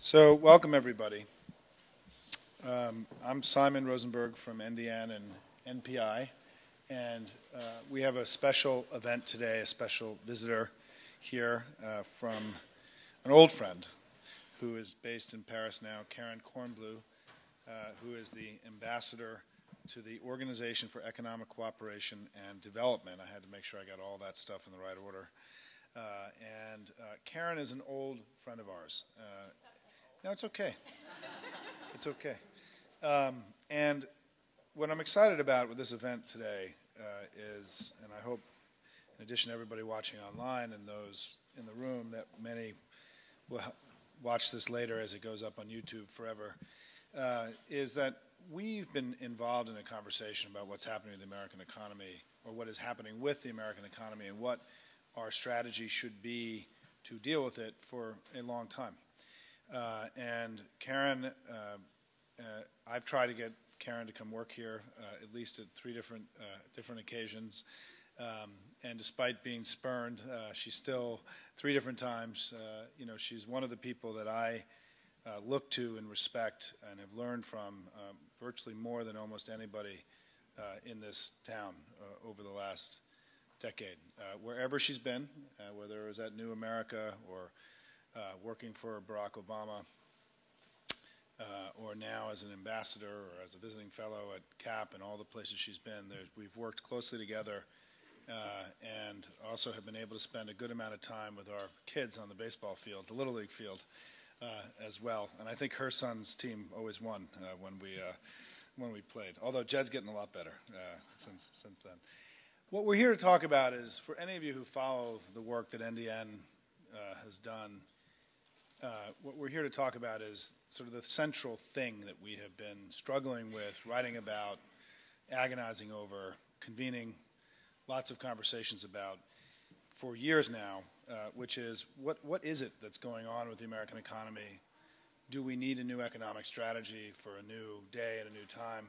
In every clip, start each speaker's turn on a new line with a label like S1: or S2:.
S1: So welcome everybody. I'm Simon Rosenberg from NDN and NPI, and we have a special event today, a special visitor here from an old friend who is based in Paris now, Karen Kornbluh, who is the ambassador to the Organization for Economic Cooperation and Development. I had to make sure I got all that stuff in the right order. Karen is an old friend of ours. No, it's okay. It's okay. And what I'm excited about with this event today is, and I hope in addition to everybody watching online and those in the room, that many will watch this later as it goes up on YouTube forever, is that we've been involved in a conversation about what's happening with the American economy, or what is happening with the American economy, and what our strategy should be to deal with it for a long time. And Karen, I've tried to get Karen to come work here at least at three different occasions, and despite being spurned, she's still three different times. She's one of the people that I look to and respect and have learned from virtually more than almost anybody in this town over the last decade. Wherever she's been, whether it was at New America or working for Barack Obama, or now as an ambassador or as a visiting fellow at CAP and all the places she's been, we've worked closely together and also have been able to spend a good amount of time with our kids on the baseball field, the Little League field, as well. And I think her son's team always won when we played, although Jed's getting a lot better since then. What we're here to talk about is, for any of you who follow the work that NDN has done, what we're here to talk about is sort of the central thing that we have been struggling with, writing about, agonizing over, convening lots of conversations about for years now, which is what is it that's going on with the American economy? Do we need a new economic strategy for a new day and a new time?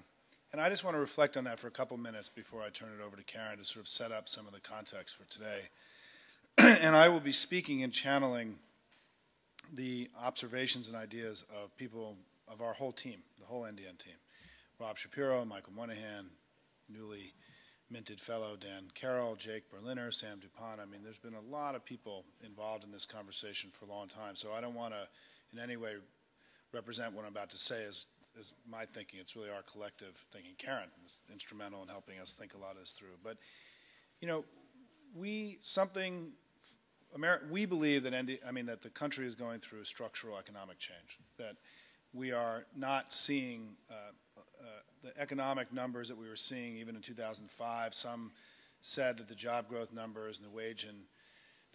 S1: And I just want to reflect on that for a couple minutes before I turn it over to Karen to sort of set up some of the context for today. And I will be speaking and channeling the observations and ideas of people of our whole team, the whole NDN team. Rob Shapiro, Michael Moynihan, newly minted fellow Dan Carroll, Jake Berliner, Sam Dupont. I mean, there's been a lot of people involved in this conversation for a long time, so I don't want to in any way represent what I'm about to say as my thinking. It's really our collective thinking. Karen was instrumental in helping us think a lot of this through. But, we believe that that the country is going through a structural economic change, that we are not seeing the economic numbers that we were seeing even in 2005. Some said that the job growth numbers and the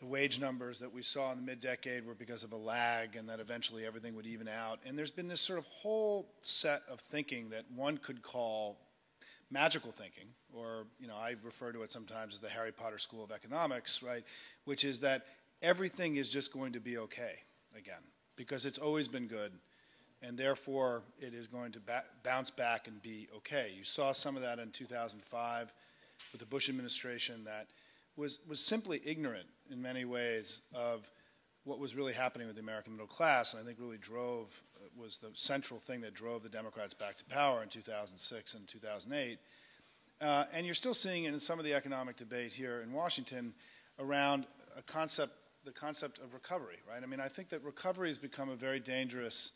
S1: wage numbers that we saw in the mid-decade were because of a lag, and that eventually everything would even out. And there's been this sort of whole set of thinking that one could call magical thinking, or I refer to it sometimes as the Harry Potter School of Economics, right? Which is that everything is just going to be okay again, because it's always been good, and therefore it is going to bounce back and be okay. You saw some of that in 2005 with the Bush administration that was simply ignorant in many ways of what was really happening with the American middle class, and I think really was the central thing that drove the Democrats back to power in 2006 and 2008. And you're still seeing it in some of the economic debate here in Washington around the concept of recovery, right? I mean, I think that recovery has become a very dangerous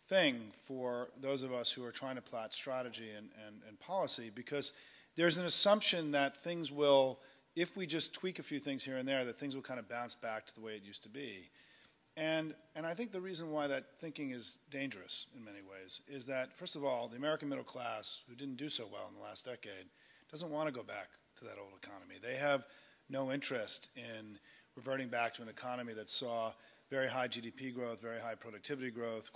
S1: thing for those of us who are trying to plot strategy and policy, because there's an assumption that things will, if we just tweak a few things here and there, that things will kind of bounce back to the way it used to be. And I think the reason why that thinking is dangerous in many ways is that, first of all, the American middle class, who didn't do so well in the last decade, doesn't want to go back to that old economy. They have no interest in reverting back to an economy that saw very high GDP growth, very high productivity growth,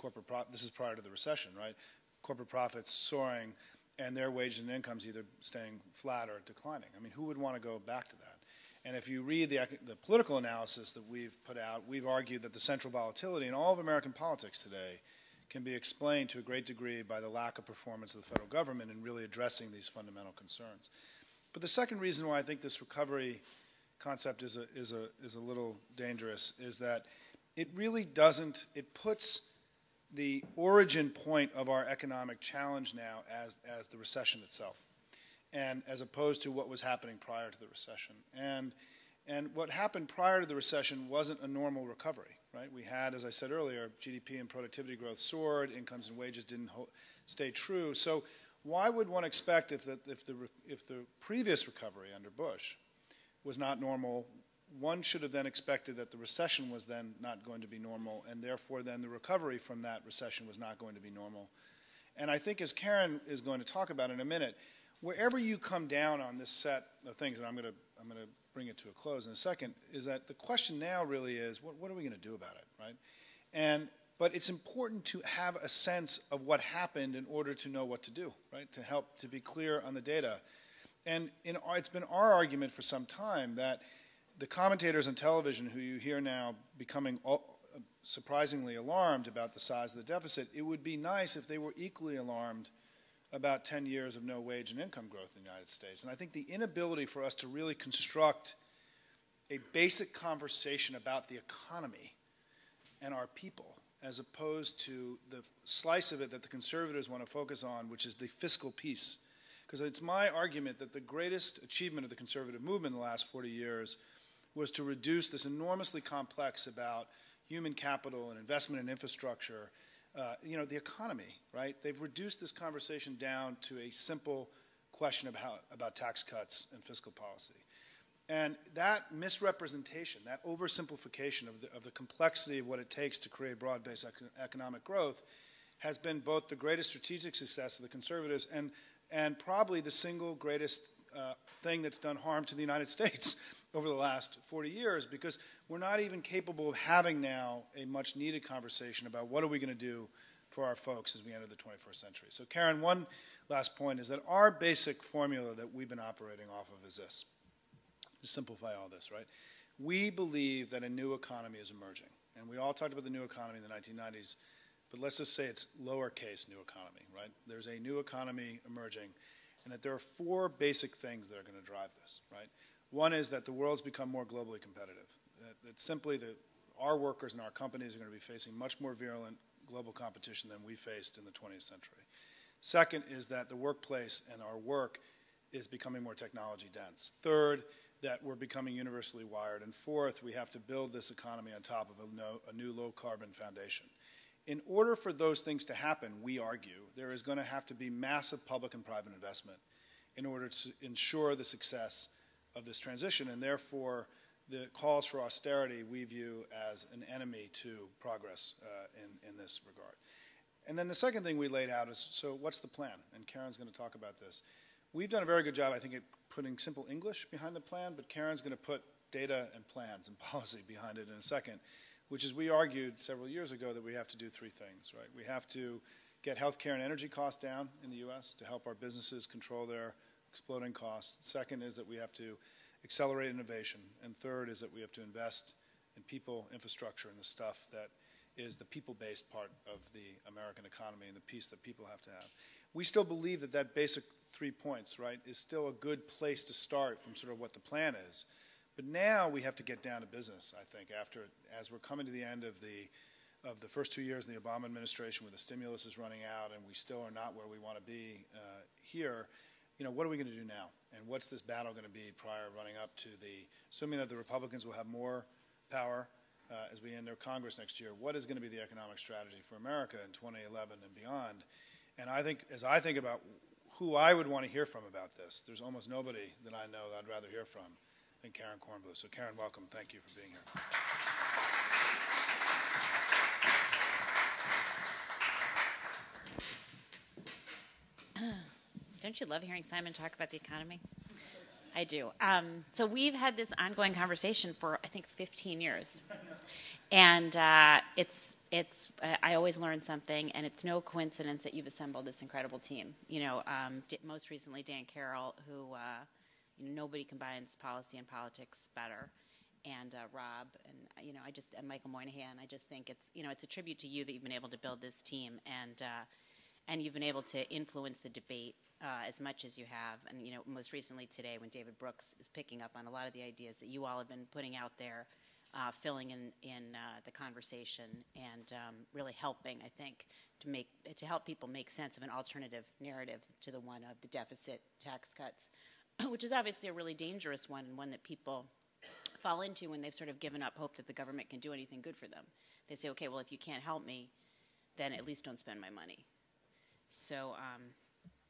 S1: this is prior to the recession, right? Corporate profits soaring, and their wages and incomes either staying flat or declining. I mean, who would want to go back to that? And if you read the political analysis that we've put out, we've argued that the central volatility in all of American politics today can be explained to a great degree by the lack of performance of the federal government in really addressing these fundamental concerns. But the second reason why I think this recovery concept is a little dangerous is that it really doesn't, it puts the origin point of our economic challenge now as the recession itself, and as opposed to what was happening prior to the recession. And what happened prior to the recession wasn't a normal recovery, right? We had, as I said earlier, GDP and productivity growth soared, incomes and wages didn't stay true. So why would one expect if the previous recovery under Bush was not normal, one should have then expected that the recession was then not going to be normal, and therefore then the recovery from that recession was not going to be normal. And I think, as Karen is going to talk about in a minute, wherever you come down on this set of things, and I'm going to bring it to a close in a second, is that the question now really is, what are we going to do about it, right? But it's important to have a sense of what happened in order to know what to do, right? To help to be clear on the data. And it's been our argument for some time that the commentators on television who you hear now becoming surprisingly alarmed about the size of the deficit, it would be nice if they were equally alarmed about 10 years of no wage and income growth in the United States. And I think the inability for us to really construct a basic conversation about the economy and our people, as opposed to the slice of it that the conservatives want to focus on, which is the fiscal piece. Because it's my argument that the greatest achievement of the conservative movement in the last 40 years was to reduce this enormously complex about human capital and investment in infrastructure, the economy, right? They've reduced this conversation down to a simple question about tax cuts and fiscal policy. And that misrepresentation, that oversimplification of the complexity of what it takes to create broad-based economic growth has been both the greatest strategic success of the conservatives and probably the single greatest thing that's done harm to the United States over the last 40 years, because we're not even capable of having now a much needed conversation about what are we going to do for our folks as we enter the 21st century. So Karen, one last point is that our basic formula that we've been operating off of is this. To simplify all this, right? We believe that a new economy is emerging. And we all talked about the new economy in the 1990s, but let's just say it's lowercase new economy, right? There's a new economy emerging, and that there are four basic things that are going to drive this, right? One is that the world's become more globally competitive. That simply that our workers and our companies are going to be facing much more virulent global competition than we faced in the 20th century. Second is that the workplace and our work is becoming more technology dense. Third, that we're becoming universally wired. And fourth, we have to build this economy on top of a new low-carbon foundation. In order for those things to happen, we argue, there is going to have to be massive public and private investment in order to ensure the success of this transition, and therefore the calls for austerity we view as an enemy to progress in this regard. And then the second thing we laid out is, so what's the plan? And Karen's going to talk about this. We've done a very good job, I think, at putting simple English behind the plan, but Karen's going to put data and plans and policy behind it in a second, which is we argued several years ago that we have to do three things, right? We have to get healthcare and energy costs down in the U.S. to help our businesses control their exploding costs. Second is that we have to accelerate innovation. And third is that we have to invest in people, infrastructure, and the stuff that is the people-based part of the American economy and the piece that people have to have. We still believe that that basic 3 points, right, is still a good place to start from sort of what the plan is. But now we have to get down to business, I think, as we're coming to the end of the first 2 years in the Obama administration where the stimulus is running out and we still are not where we want to be here. What are we going to do now? And what's this battle going to be running up to assuming that the Republicans will have more power as we enter Congress next year, what is going to be the economic strategy for America in 2011 and beyond? And I think, as I think about who I would want to hear from about this, there's almost nobody that I know that I'd rather hear from than Karen Kornbluh. So Karen, welcome. Thank you for being here.
S2: Don't you love hearing Simon talk about the economy? I do. So we've had this ongoing conversation for, I think, 15 years. And I always learn something, and it's no coincidence that you've assembled this incredible team. Most recently, Dan Carroll, who nobody combines policy and politics better, and Rob, and Michael Moynihan. I just think it's a tribute to you that you've been able to build this team, and you've been able to influence the debate as much as you have. And most recently today, when David Brooks is picking up on a lot of the ideas that you all have been putting out there, filling in the conversation and really helping, I think, to help people make sense of an alternative narrative to the one of the deficit tax cuts, which is obviously a really dangerous one and one that people fall into when they've sort of given up hope that the government can do anything good for them. They say, okay, well, if you can't help me, then at least don't spend my money. So,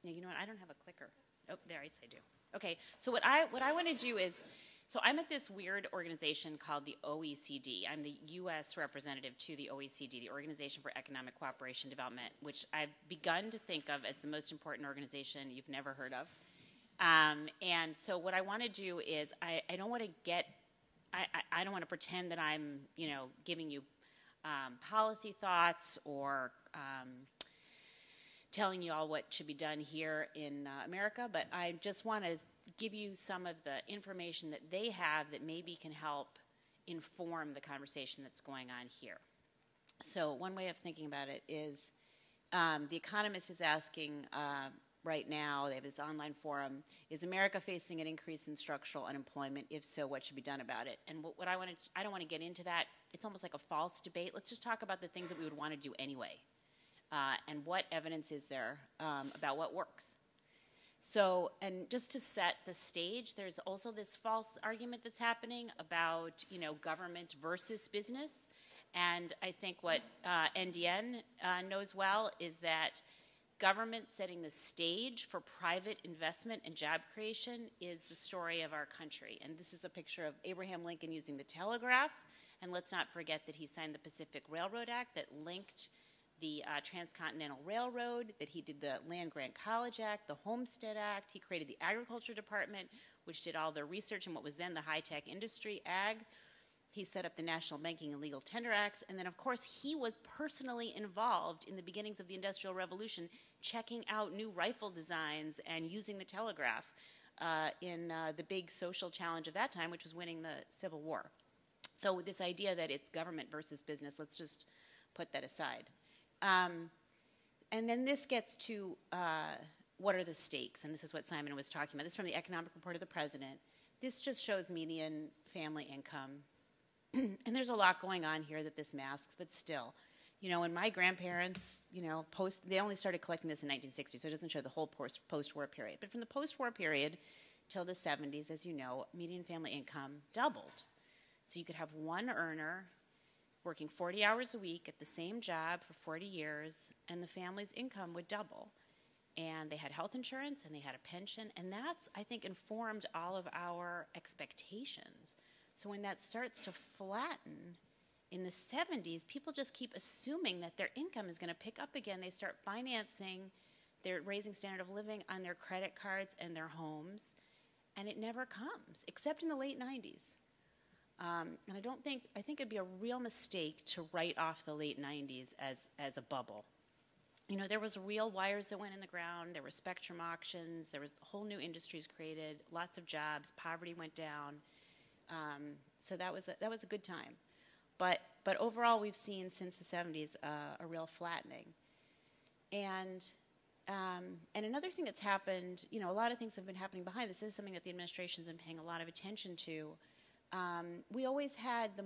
S2: you know what? I don't have a clicker. Oh, there, I do. Okay, so what I want to do is, so I'm at this weird organization called the OECD. I'm the U.S. representative to the OECD, the Organization for Economic Cooperation and Development, which I've begun to think of as the most important organization you've never heard of. And so what I want to do is I don't want to pretend that I'm, giving you policy thoughts or telling you all what should be done here in America, but I just want to give you some of the information that they have that maybe can help inform the conversation that's going on here. So one way of thinking about it is The Economist is asking right now, they have this online forum, is America facing an increase in structural unemployment? If so, what should be done about it? And what I don't want to get into that. It's almost like a false debate. Let's just talk about the things that we would want to do anyway. And what evidence is there about what works? So, and just to set the stage, there's also this false argument that's happening about, government versus business. And I think what NDN knows well is that government setting the stage for private investment and job creation is the story of our country. And this is a picture of Abraham Lincoln using the telegraph. And let's not forget that he signed the Pacific Railroad Act that linked the Transcontinental Railroad, that he did the Land Grant College Act, the Homestead Act. He created the Agriculture Department, which did all the research in what was then the high-tech industry, ag. He set up the National Banking and Legal Tender Acts. And then, of course, he was personally involved in the beginnings of the Industrial Revolution, checking out new rifle designs and using the telegraph in the big social challenge of that time, which was winning the Civil War. So this idea that it's government versus business, let's just put that aside. And then this gets to what are the stakes, and this is what Simon was talking about. This is from the Economic Report of the President. This just shows median family income. And there's a lot going on here that this masks, but still. When my grandparents, they only started collecting this in 1960, so it doesn't show the whole post-war period. But from the post-war period till the 70s, as you know, median family income doubled. So you could have one earner working 40 hours a week at the same job for 40 years, and the family's income would double. And they had health insurance, and they had a pension, and that's, I think, informed all of our expectations. So when that starts to flatten in the 70s, people just keep assuming that their income is going to pick up again. They start financing their raising standard of living on their credit cards and their homes, and it never comes, except in the late 90s. And I think it'd be a real mistake to write off the late 90s as a bubble. There was real wires that went in the ground, there were spectrum auctions, there was whole new industries created, lots of jobs, poverty went down. So that was a good time. But overall, we've seen since the 70s a real flattening. And another thing that's happened, a lot of things have been happening behind this. This is something that the administration's been paying a lot of attention to. We always had the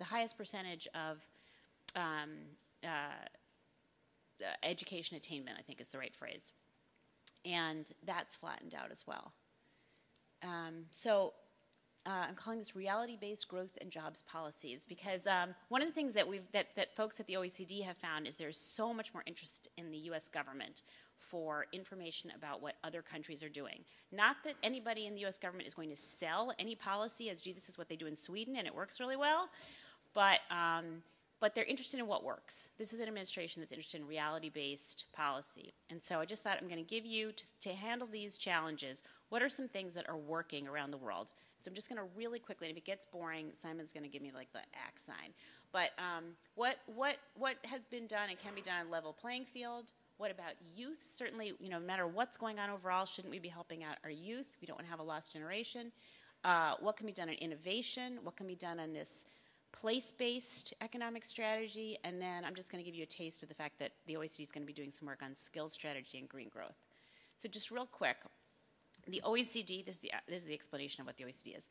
S2: highest percentage of education attainment, I think is the right phrase. And that's flattened out as well. So I'm calling this reality-based growth and jobs policies because one of the things that folks at the OECD have found is there's so much more interest in the U.S. government for information about what other countries are doing. Not that anybody in the U.S. government is going to sell any policy as, gee, this is what they do in Sweden and it works really well, but they're interested in what works. This is an administration that's interested in reality-based policy. And so I just thought I'm going to give you, to handle these challenges, what are some things that are working around the world? So I'm just going to really quickly, and if it gets boring, Simon's going to give me like the axe sign. But what has been done and can be done on level playing field? What about youth? Certainly, no matter what's going on overall, shouldn't we be helping out our youth? We don't want to have a lost generation. What can be done on innovation? What can be done on this place-based economic strategy? And then I'm just going to give you a taste of the fact that the OECD is going to be doing some work on skills strategy and green growth. So just real quick, the OECD, this is the explanation of what the OECD is.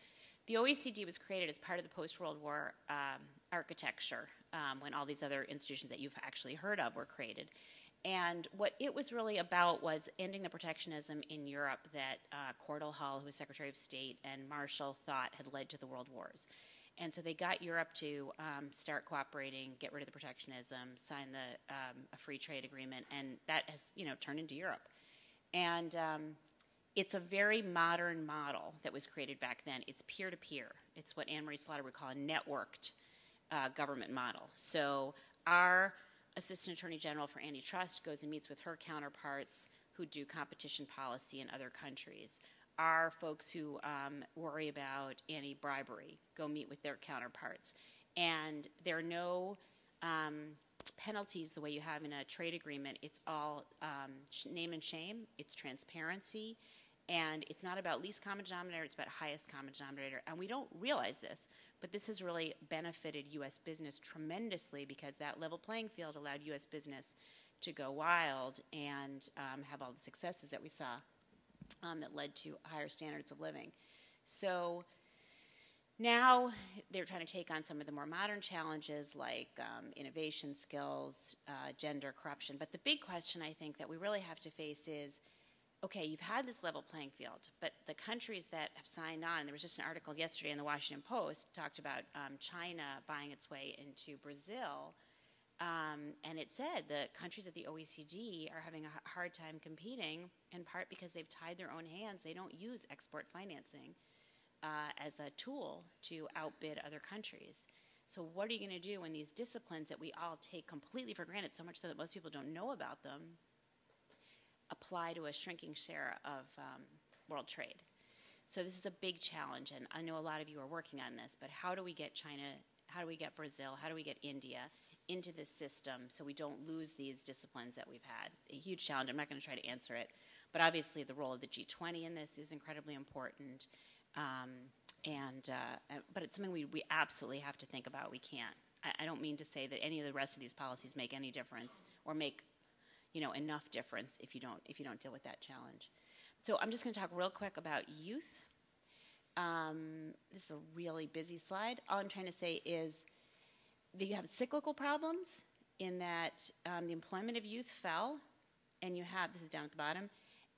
S2: The the OECD was created as part of the post-World War architecture when all these other institutions that you've actually heard of were created. And what it was really about was ending the protectionism in Europe that Cordell Hull, who was Secretary of State, and Marshall thought had led to the world wars. And so they got Europe to start cooperating, get rid of the protectionism, sign a free trade agreement, and that has turned into Europe. And it's a very modern model that was created back then. It's peer-to-peer. It's what Anne Marie Slaughter would call a networked government model. So our Assistant Attorney General for Antitrust goes and meets with her counterparts who do competition policy in other countries. Our folks who worry about anti-bribery go meet with their counterparts. And there are no penalties the way you have in a trade agreement. It's all name and shame. It's transparency. And it's not about least common denominator. It's about highest common denominator. And we don't realize this, but this has really benefited U.S. business tremendously because that level playing field allowed U.S. business to go wild and have all the successes that we saw that led to higher standards of living. So now they're trying to take on some of the more modern challenges like innovation skills, gender, corruption. But the big question I think that we really have to face is, okay, you've had this level playing field, but the countries that have signed on, there was just an article yesterday in the Washington Post, talked about China buying its way into Brazil, and it said the countries of the OECD are having a hard time competing, in part because they've tied their own hands. They don't use export financing as a tool to outbid other countries. So what are you going to do when these disciplines that we all take completely for granted, so much so that most people don't know about them, apply to a shrinking share of world trade? So this is a big challenge, and I know a lot of you are working on this, but how do we get China, how do we get Brazil, how do we get India into this system so we don't lose these disciplines that we've had? A huge challenge. I'm not going to try to answer it, but obviously the role of the G20 in this is incredibly important, but it's something we absolutely have to think about. We can't. I don't mean to say that any of the rest of these policies make any difference or make enough difference if you don't deal with that challenge. So I'm just going to talk real quick about youth. This is a really busy slide. All I'm trying to say is that you have cyclical problems in that the employment of youth fell, and this is down at the bottom,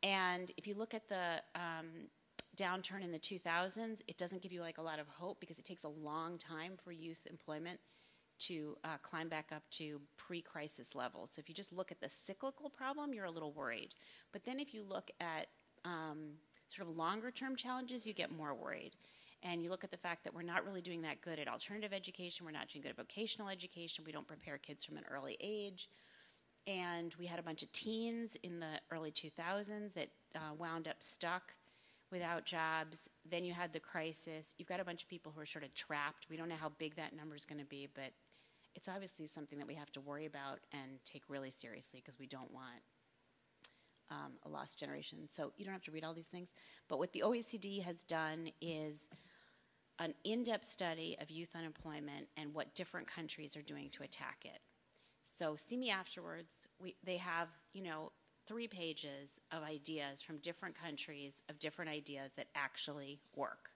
S2: and if you look at the downturn in the 2000s, it doesn't give you a lot of hope because it takes a long time for youth employment to climb back up to pre-crisis levels. So if you just look at the cyclical problem, you're a little worried. But then if you look at sort of longer-term challenges, you get more worried. And you look at the fact that we're not really doing that good at alternative education. We're not doing good at vocational education. We don't prepare kids from an early age. And we had a bunch of teens in the early 2000s that wound up stuck without jobs. Then you had the crisis. You've got a bunch of people who are sort of trapped. We don't know how big that number is going to be, but it's obviously something that we have to worry about and take really seriously because we don't want a lost generation. So you don't have to read all these things. But what the OECD has done is an in-depth study of youth unemployment and what different countries are doing to attack it. So see me afterwards. They have, 3 pages of ideas from different countries of different ideas that actually work.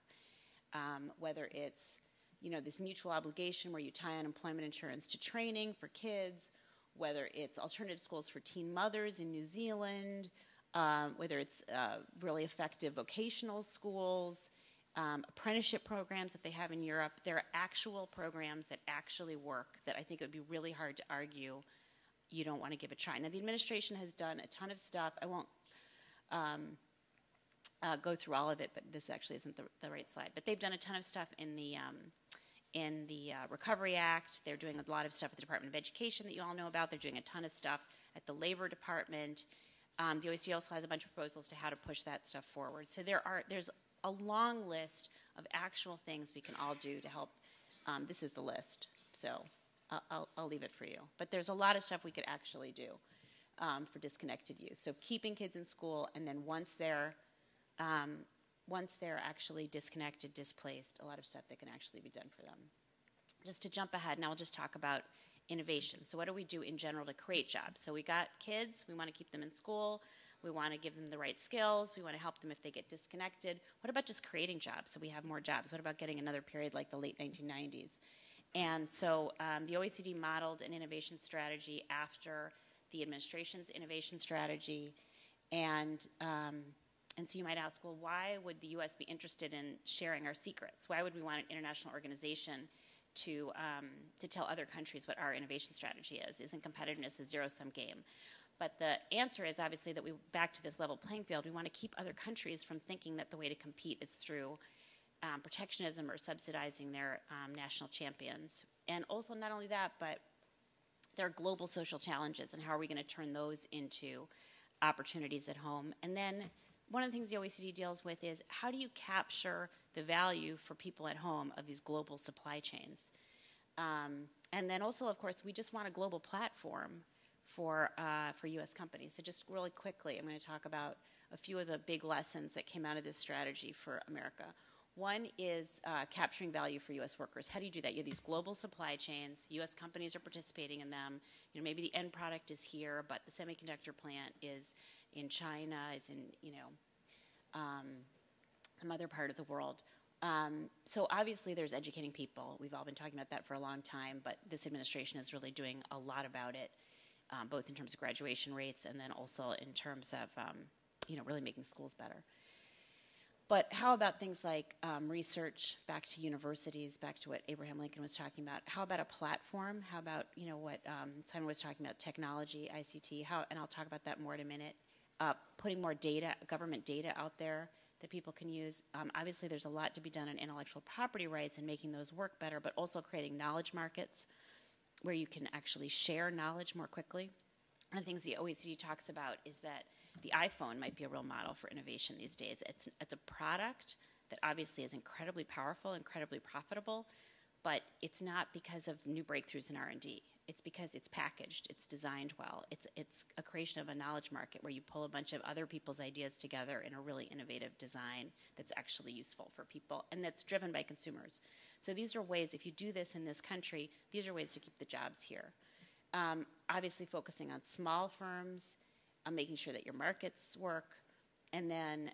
S2: Whether it's, this mutual obligation where you tie unemployment insurance to training for kids, whether it's alternative schools for teen mothers in New Zealand, whether it's really effective vocational schools, apprenticeship programs that they have in Europe. There are actual programs that actually work that I think it would be really hard to argue you don't want to give a try. Now, the administration has done a ton of stuff. I won't go through all of it, but this actually isn't the right slide. But they've done a ton of stuff in the Recovery Act. They're doing a lot of stuff at the Department of Education that you all know about. They're doing a ton of stuff at the Labor Department. The OECD also has a bunch of proposals to how to push that stuff forward. So there's a long list of actual things we can all do to help. This is the list, so I'll leave it for you. But there's a lot of stuff we could actually do for disconnected youth. So keeping kids in school, and then once they're actually disconnected, displaced, a lot of stuff that can actually be done for them. Just to jump ahead, now I'll just talk about innovation. So what do we do in general to create jobs? So we got kids, we want to keep them in school. We want to give them the right skills. We want to help them if they get disconnected. What about just creating jobs so we have more jobs? What about getting another period like the late 1990s? And so the OECD modeled an innovation strategy after the administration's innovation strategy. And so you might ask, well, why would the U.S. be interested in sharing our secrets? Why would we want an international organization to tell other countries what our innovation strategy is? Isn't competitiveness a zero-sum game? But the answer is obviously that back to this level playing field, we want to keep other countries from thinking that the way to compete is through protectionism or subsidizing their national champions. And also not only that, but there are global social challenges, and how are we going to turn those into opportunities at home? And then one of the things the OECD deals with is how do you capture the value for people at home of these global supply chains? And then also, of course, we just want a global platform for U.S. companies. So just really quickly, I'm going to talk about a few of the big lessons that came out of this strategy for America. One is capturing value for U.S. workers. How do you do that? You have these global supply chains. U.S. companies are participating in them. You know, maybe the end product is here, but the semiconductor plant is in China, is in, some other part of the world. So obviously there's educating people. We've all been talking about that for a long time, but this administration is really doing a lot about it, both in terms of graduation rates and then also in terms of, really making schools better. But how about things like research, back to universities, back to what Abraham Lincoln was talking about? How about a platform? How about, what Simon was talking about, technology, ICT? And I'll talk about that more in a minute. Putting more data, government data out there that people can use. Obviously, there's a lot to be done on intellectual property rights and making those work better, but also creating knowledge markets where you can actually share knowledge more quickly. One of the things the OECD talks about is that the iPhone might be a real model for innovation these days. It's a product that obviously is incredibly powerful, incredibly profitable, but it's not because of new breakthroughs in R&D. It's because it's packaged, it's designed well. It's a creation of a knowledge market where you pull a bunch of other people's ideas together in a really innovative design that's actually useful for people and that's driven by consumers. So these are ways, if you do this in this country, these are ways to keep the jobs here. Obviously focusing on small firms, making sure that your markets work, and then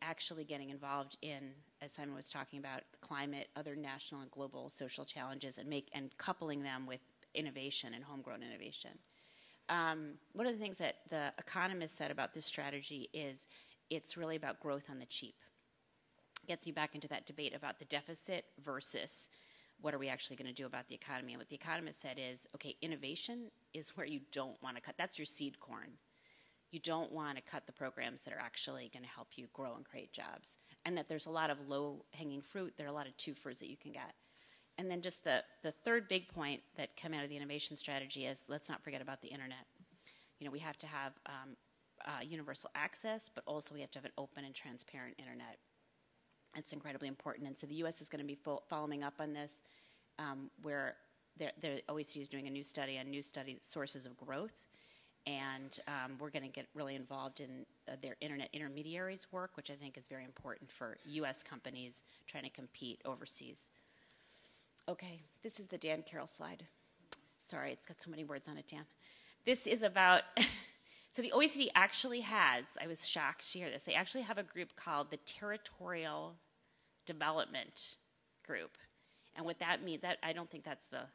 S2: actually getting involved in, as Simon was talking about, climate, other national and global social challenges, and coupling them with innovation and homegrown innovation. One of the things that the economists said about this strategy is it's really about growth on the cheap. Gets you back into that debate about the deficit versus what are we actually going to do about the economy. And what the economist said is, okay, innovation is where you don't want to cut. That's your seed corn. You don't want to cut the programs that are actually going to help you grow and create jobs. And that there's a lot of low-hanging fruit. There are a lot of twofers that you can get. And then just the third big point that came out of the innovation strategy is let's not forget about the internet. We have to have universal access, but also we have to have an open and transparent internet. It's incredibly important. And so the U.S. is going to be following up on this, where the OECD is doing a new study on sources of growth. And we're going to get really involved in their internet intermediaries work, which I think is very important for U.S. companies trying to compete overseas. Okay, this is the Dan Carroll slide. Sorry, it's got so many words on it, Dan. This is about, so the OECD actually has, I was shocked to hear this, they actually have a group called the Territorial Development Group. And what that means, I don't think that's the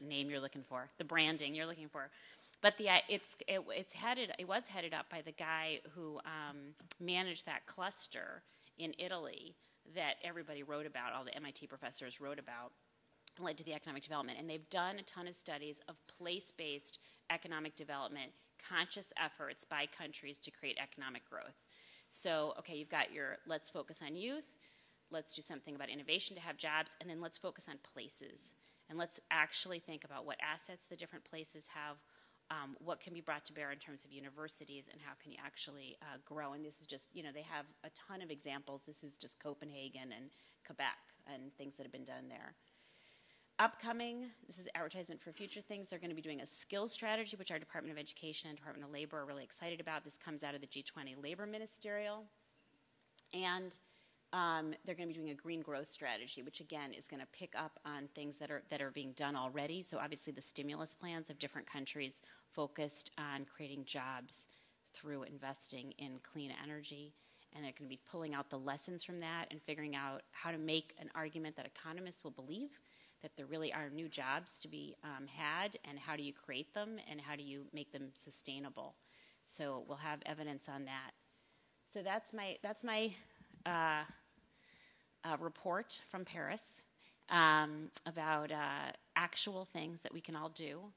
S2: name you're looking for, the branding you're looking for. But it was headed up by the guy who managed that cluster in Italy that everybody wrote about, all the MIT professors wrote about, led to the economic development. And they've done a ton of studies of place-based economic development, conscious efforts by countries to create economic growth. So, okay, you've got your let's focus on youth, let's do something about innovation to have jobs, and then let's focus on places. And let's actually think about what assets the different places have, what can be brought to bear in terms of universities, and how can you actually grow. And this is just, they have a ton of examples. This is just Copenhagen and Quebec and things that have been done there. Upcoming, this is advertisement for future things. They're going to be doing a skills strategy, which our Department of Education and Department of Labor are really excited about. This comes out of the G20 Labor Ministerial. And they're going to be doing a green growth strategy, which again is going to pick up on things that are being done already. So obviously the stimulus plans of different countries focused on creating jobs through investing in clean energy. And they're going to be pulling out the lessons from that and figuring out how to make an argument that economists will believe that there really are new jobs to be had, and how do you create them, and how do you make them sustainable. So we'll have evidence on that. So that's my report from Paris about actual things that we can all do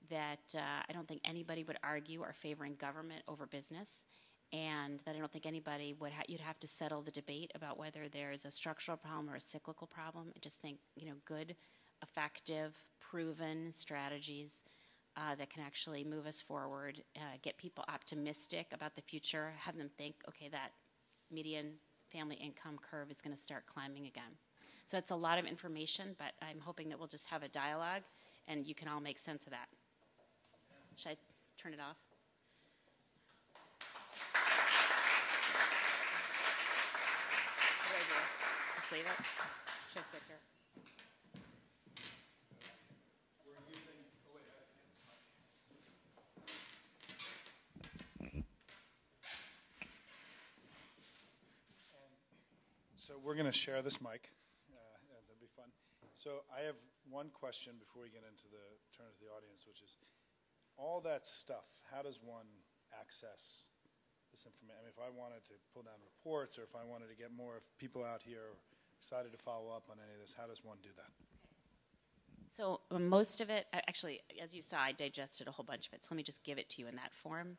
S2: that I don't think anybody would argue are favoring government over business, and that I don't think anybody would you'd have to settle the debate about whether there's a structural problem or a cyclical problem. I just think, good, effective, proven strategies that can actually move us forward, get people optimistic about the future, have them think, okay, that median family income curve is going to start climbing again. So it's a lot of information, but I'm hoping that we'll just have a dialogue and you can all make sense of that. Should I turn it off? What do I do? Just leave it? Should I sit here?
S1: So we're going to share this mic. That'll be fun. So I have one question before we get into turn to the audience, which is all that stuff. How does one access this information? I mean, if I wanted to pull down reports, or if I wanted to get more people out here excited to follow up on any of this, how does one do that?
S2: So most of it, actually, as you saw, I digested a whole bunch of it. So let me just give it to you in that form.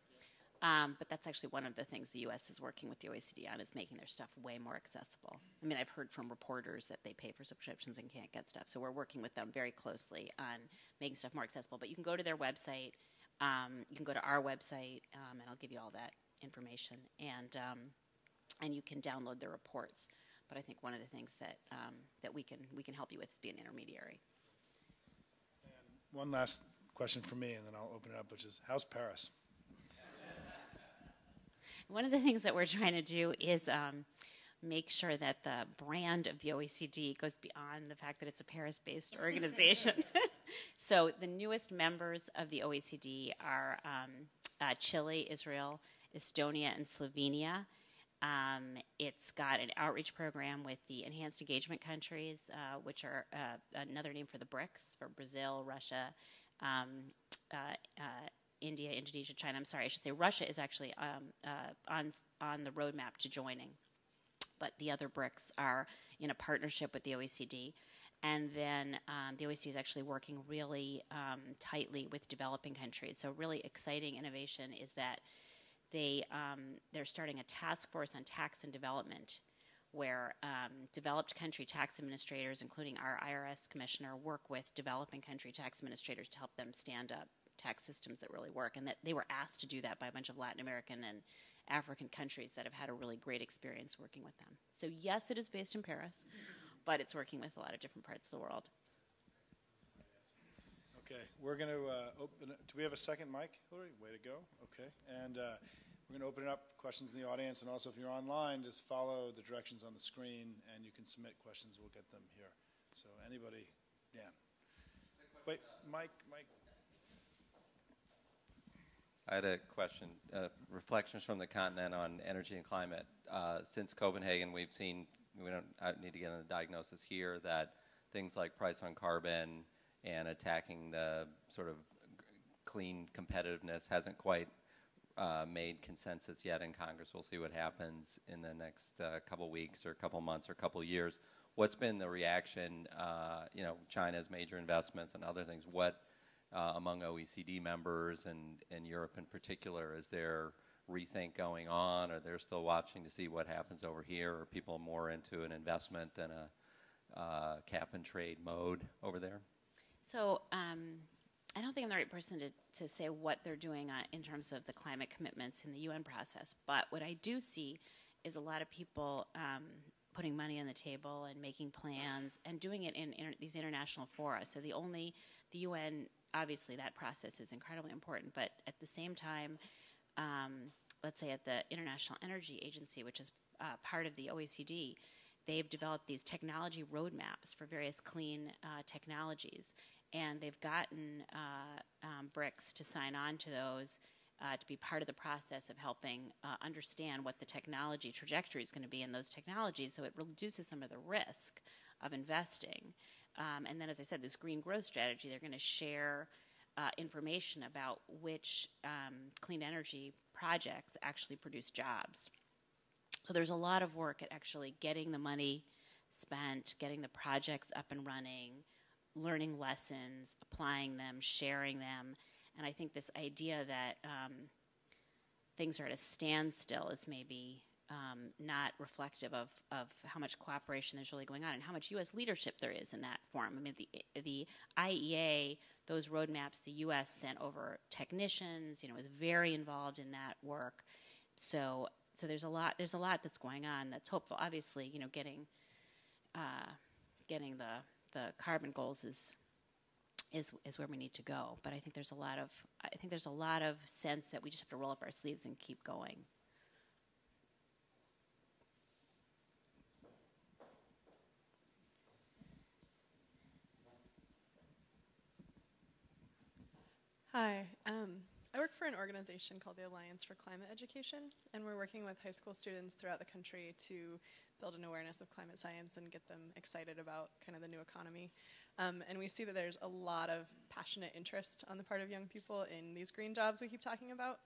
S2: But that's actually one of the things the U.S. is working with the OECD on, is making their stuff way more accessible. I mean, I've heard from reporters that they pay for subscriptions and can't get stuff. So we're working with them very closely on making stuff more accessible. But you can go to their website. You can go to our website, and I'll give you all that information. And you can download the reports. But I think one of the things that we can help you with is be an intermediary.
S1: And one last question from me, and then I'll open it up, which is, how's Paris?
S2: One of the things that we're trying to do is make sure that the brand of the OECD goes beyond the fact that it's a Paris-based organization. So the newest members of the OECD are Chile, Israel, Estonia, and Slovenia. It's got an outreach program with the enhanced engagement countries, which are another name for the BRICS, for Brazil, Russia, India, Indonesia, China. I'm sorry, I should say Russia is actually on the roadmap to joining. But the other BRICS are in a partnership with the OECD. And then the OECD is actually working really tightly with developing countries. So really exciting innovation is that they're starting a task force on tax and development, where developed country tax administrators, including our IRS commissioner, work with developing country tax administrators to help them stand up tax systems that really work, and that they were asked to do that by a bunch of Latin American and African countries that have had a really great experience working with them. So yes, it is based in Paris, but it's working with a lot of different parts of the world.
S1: Okay, we're going to open. Do we have a second mic, Hillary? Way to go. Okay, and we're going to open it up, questions in the audience, and also if you're online, just follow the directions on the screen, and you can submit questions. We'll get them here. So anybody, Dan? Wait, Mike.
S3: I had a question, reflections from the continent on energy and climate. Since Copenhagen, we've seen, we don't need to get into the diagnosis here, that things like price on carbon and attacking the sort of clean competitiveness hasn't quite made consensus yet in Congress. We'll see what happens in the next couple weeks or couple months or couple years. What's been the reaction, China's major investments and other things, among OECD members and Europe in particular? Is there rethink going on? Are they still watching to see what happens over here? Are people more into an investment than a cap and trade mode over there? So
S2: I don't think I'm the right person to say what they're doing in terms of the climate commitments in the UN process. But what I do see is a lot of people putting money on the table and making plans and doing it in these international fora. So the UN, obviously that process is incredibly important, but at the same time, let's say at the International Energy Agency, which is part of the OECD, they've developed these technology roadmaps for various clean technologies, and they've gotten BRICS to sign on to those to be part of the process of helping understand what the technology trajectory is going to be in those technologies, so it reduces some of the risk of investing. And then, as I said, this green growth strategy, they're going to share information about which clean energy projects actually produce jobs. So there's a lot of work at actually getting the money spent, getting the projects up and running, learning lessons, applying them, sharing them. And I think this idea that things are at a standstill is maybe not reflective of how much cooperation there's really going on and how much U.S. leadership there is in that forum. I mean, the IEA, those roadmaps, the U.S. sent over technicians, was very involved in that work. So there's a lot that's going on that's hopeful. Obviously, getting the carbon goals is where we need to go. But I think there's a lot of sense that we just have to roll up our sleeves and keep going.
S4: Hi. I work for an organization called the Alliance for Climate Education, and we're working with high school students throughout the country to build an awareness of climate science and get them excited about kind of the new economy. And we see that there's a lot of passionate interest on the part of young people in these green jobs we keep talking about,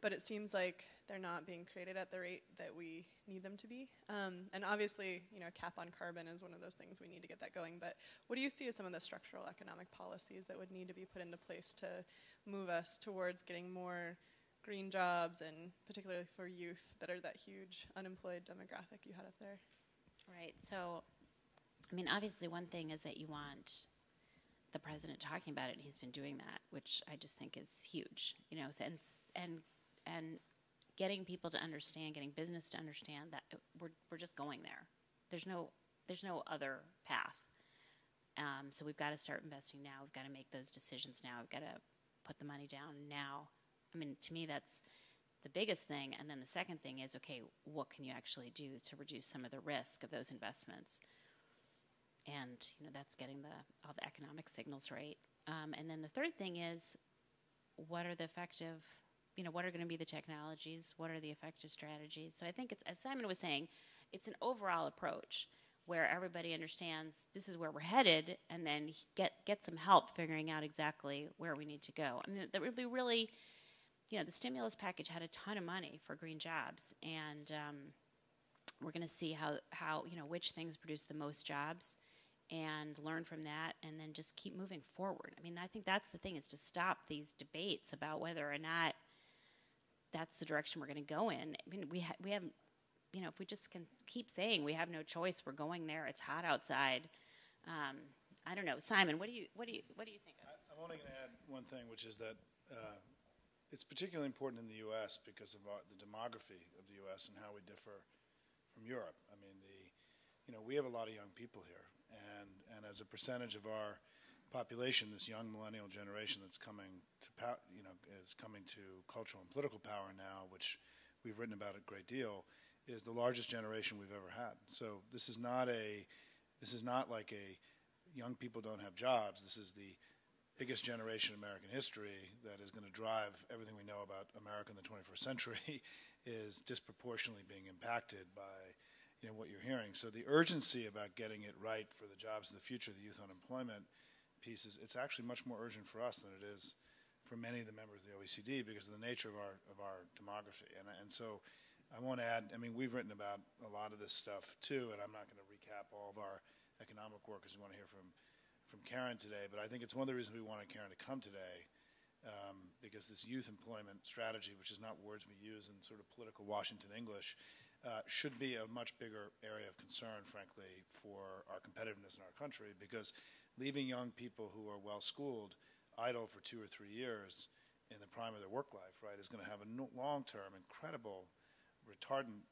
S4: but it seems like they're not being created at the rate that we need them to be. And obviously, a cap on carbon is one of those things we need to get that going, but what do you see as some of the structural economic policies that would need to be put into place to move us towards getting more green jobs, and particularly for youth that are that huge unemployed demographic you had up there?
S2: Right. So, I mean, obviously one thing is that you want the president talking about it, and he's been doing that, which I just think is huge, and getting people to understand, getting business to understand that we're just going there. There's no other path. So we've got to start investing now. We've got to make those decisions now. We've got to put the money down now. I mean, to me, that's the biggest thing. And then the second thing is, okay, what can you actually do to reduce some of the risk of those investments? And that's getting all the economic signals right. And then the third thing is, what are the effective, what are going to be the technologies? What are the effective strategies? So I think it's, as Simon was saying, it's an overall approach where everybody understands this is where we're headed, and then get some help figuring out exactly where we need to go. I mean, that would be really, the stimulus package had a ton of money for green jobs, and we're going to see how which things produce the most jobs, and learn from that, and then just keep moving forward. I mean, I think that's the thing, is to stop these debates about whether or not that's the direction we're going to go in. I mean, we have, if we just can keep saying we have no choice, we're going there. It's hot outside. I don't know, Simon. What do you think of this?
S1: I'm only going to add one thing, which is that it's particularly important in the U.S. because of the demography of the U.S. and how we differ from Europe. I mean, we have a lot of young people here, and as a percentage of our population, this young millennial generation that's coming to is coming to cultural and political power now, which we've written about a great deal, is the largest generation we've ever had. So this is not like young people don't have jobs. This is the biggest generation in American history that is going to drive everything we know about America in the 21st century is disproportionately being impacted by what you're hearing. So the urgency about getting it right for the jobs of the future, the youth unemployment piece, it's actually much more urgent for us than it is for many of the members of the OECD because of the nature of our demography. And so I want to add, I mean, we've written about a lot of this stuff too, and I'm not going to recap all of our economic work because we want to hear from Karen today, but I think it's one of the reasons we wanted Karen to come today because this youth employment strategy, which is not words we use in sort of political Washington English, should be a much bigger area of concern, frankly, for our competitiveness in our country, because leaving young people who are well-schooled idle for 2 or 3 years in the prime of their work life, right, is going to have a long-term, incredible retardant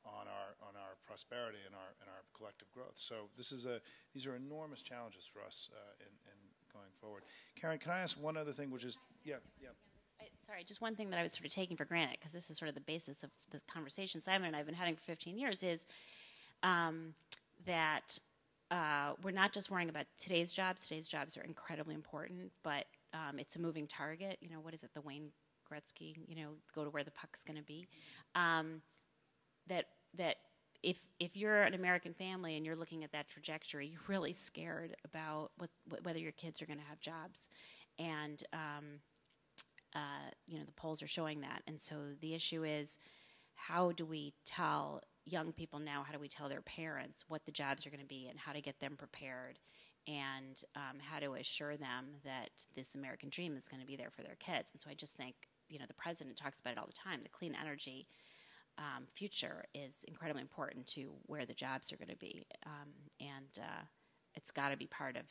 S1: on our prosperity and our collective growth. So these are enormous challenges for us in going forward. Karen, can I ask one other thing, which is
S2: Sorry, just one thing that I was sort of taking for granted, because this is sort of the basis of the conversation Simon and I have been having for 15 years, is that we're not just worrying about today's jobs. Today's jobs are incredibly important, but it's a moving target. You know, what is it, the Wayne Gretzky, you know, go to where the puck's going to be. That if you're an American family and you're looking at that trajectory, you're really scared about whether your kids are going to have jobs. And, you know, the polls are showing that. And so the issue is, how do we tell young people now, how do we tell their parents what the jobs are going to be and how to get them prepared, and how to assure them that this American dream is going to be there for their kids. And so I just think, you know, the president talks about it all the time. The clean energy future is incredibly important to where the jobs are going to be, and it's got to be part of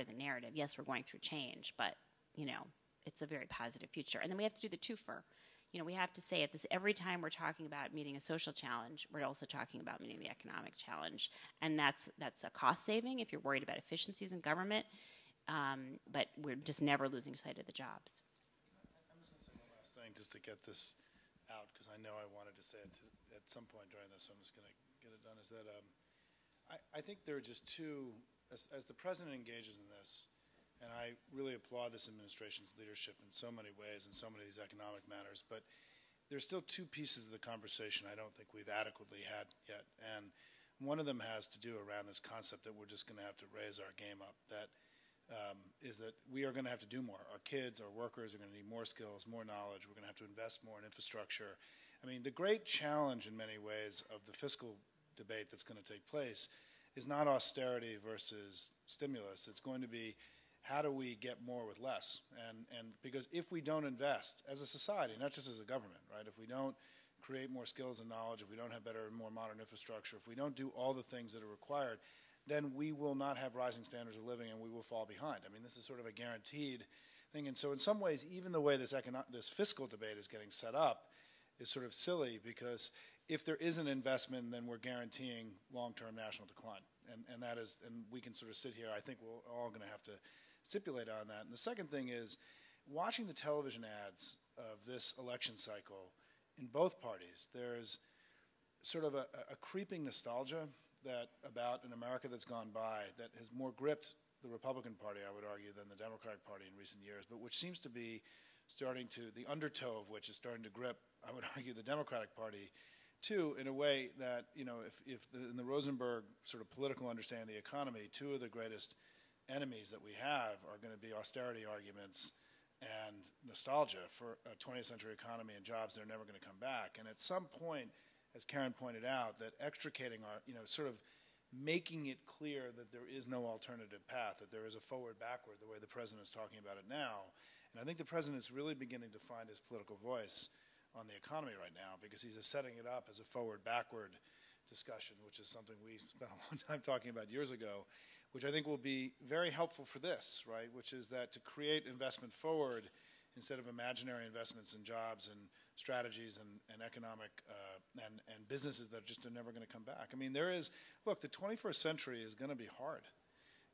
S2: the narrative. Yes, we're going through change, but you know, it's a very positive future. And then we have to do the twofer. You know, we have to say at this every time we're talking about meeting a social challenge, we're also talking about meeting the economic challenge, and that's a cost saving if you're worried about efficiencies in government, but we're just never losing sight of the jobs.
S1: I'm just going to say one last thing just to get this out, because I know I wanted to say it at some point during this, so I'm just going to get it done, is that I think there are just two, as the president engages in this, and I really applaud this administration's leadership in so many ways in so many of these economic matters, but there's still two pieces of the conversation I don't think we've adequately had yet. And one of them has to do around this concept that we're just going to have to raise our game up, that is that we are going to have to do more. Our kids, our workers are going to need more skills, more knowledge. We're going to have to invest more in infrastructure. I mean, the great challenge in many ways of the fiscal debate that's going to take place is not austerity versus stimulus. It's going to be, how do we get more with less? And because if we don't invest as a society, not just as a government, right? If we don't create more skills and knowledge, if we don't have better and more modern infrastructure, if we don't do all the things that are required, then we will not have rising standards of living and we will fall behind. I mean, this is sort of a guaranteed thing. And so in some ways, even the way this fiscal debate is getting set up is sort of silly, because if there is an investment, then we're guaranteeing long-term national decline. And that is, and we can sort of sit here, I think we're all going to have to stipulate on that. And the second thing is, watching the television ads of this election cycle in both parties, there's sort of a creeping nostalgia that about an America that's gone by that has more gripped the Republican Party, I would argue, than the Democratic Party in recent years, but which seems to be starting to, the undertow of which is starting to grip, I would argue, the Democratic Party too, in a way that, you know, in the Rosenberg sort of political understanding of the economy, two of the greatest enemies that we have are going to be austerity arguments and nostalgia for a 20th century economy and jobs that are never going to come back. And at some point, as Karen pointed out, that extricating our, you know, sort of making it clear that there is no alternative path, that there is a forward-backward, the way the president is talking about it now. And I think the president is really beginning to find his political voice on the economy right now, because he's setting it up as a forward-backward discussion, which is something we spent a long time talking about years ago, which I think will be very helpful for this, right, which is that to create investment forward instead of imaginary investments in jobs and strategies and economic and businesses that just are never going to come back. I mean, look, the 21st century is going to be hard.